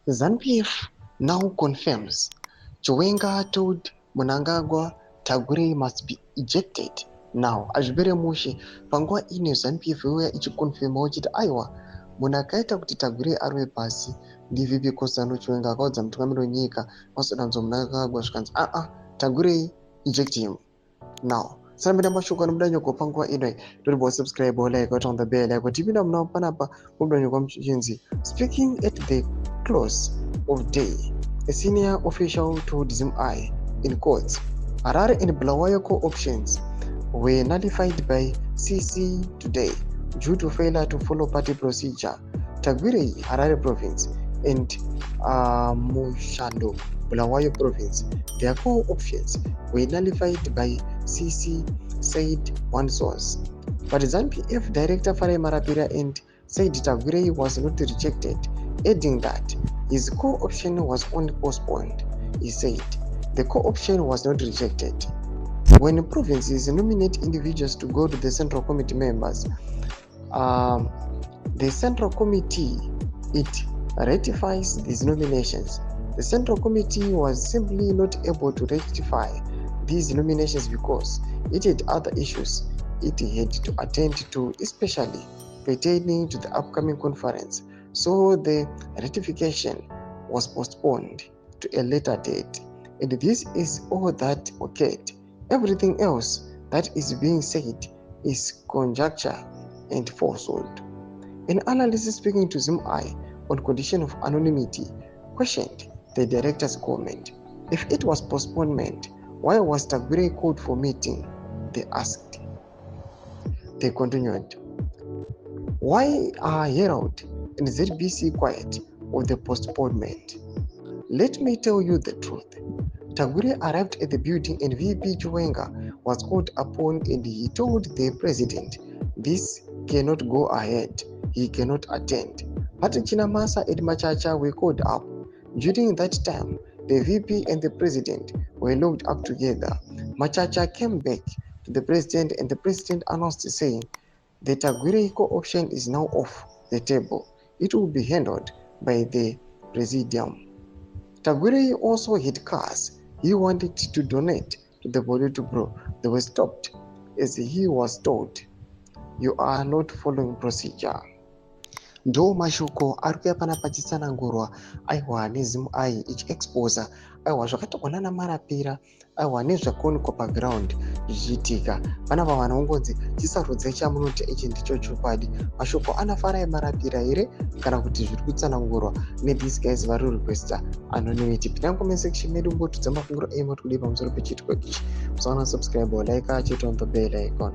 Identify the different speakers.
Speaker 1: ZANU-PF now confirms Chiwenga told Mnangagwa Tagure must be ejected now. Azvibere mushe panguva ine ZANU-PF yauya ichikonfirmawo chiti aiwa munhu akaita kuti Tagure arwe pasi ndivhipi Kosano Chiwenga akaudza mutungamiriri wenyika Masodanzo Mnangagwa zvikanzi Tagure eject him now. Sambira mashoko anobuda nyoko panguva ino toribo subscribe like out on the bell like tipinda muna panapa mubuda nyoko muchinzi speaking at the close of day a senior official told ZIMI in court Harare and Bulawayo co-options were nullified by CC today due to failure to follow party procedure. Tagwire Harare province and Mushando Bulawayo province, their co-options were nullified by CC, said one source. But ZANU-PF director Farai Marapira and said Tagwire was not rejected, adding that his co-option was only postponed. He said the co-option was not rejected. When provinces nominate individuals to go to the Central Committee members, the Central Committee, it ratifies these nominations. The Central Committee was simply not able to rectify these nominations because it had other issues it had to attend to, especially pertaining to the upcoming conference. So the ratification was postponed to a later date. And this is all that occurred. Everything else that is being said is conjecture and falsehood. An analyst speaking to ZIMI on condition of anonymity questioned the director's comment. If it was postponement, why was Tagwire called for meeting? They asked. They continued. Why are Herald and ZBC quiet of the postponement? Let me tell you the truth. Tagwire arrived at the building and VP Chiwenga was called upon and he told the president, this cannot go ahead, he cannot attend. Patrick Chinamasa and Machacha were called up. During that time, the VP and the president were locked up together. Machacha came back to the president and the president announced saying, the Tagwire co-option is now off the table. It will be handled by the presidium. Tagwire also had cars he wanted to donate to the Politburo. They were stopped as he was told, you are not following procedure. Ndo mashoko ari kuuya pana pachitsanangurwa aiwa neZIMI ichiexposa aiwa zvakatogona naMarapira aiwa nezvakuonekwa paground zvichiitika. Panapa vanhu vongonzi chisarudzai chamunoti ichi ndicho chokwadi. Mashoko anaFarai Marapira here kana kuti zviri kutsanangurwa nethese guys vari requesta anonymity. Pinda mucomment section medu mbotudza mafungiro enyu kuti kudii pamusoro pechitiko ichi. Musaona subscribe or like chete on the bell icon.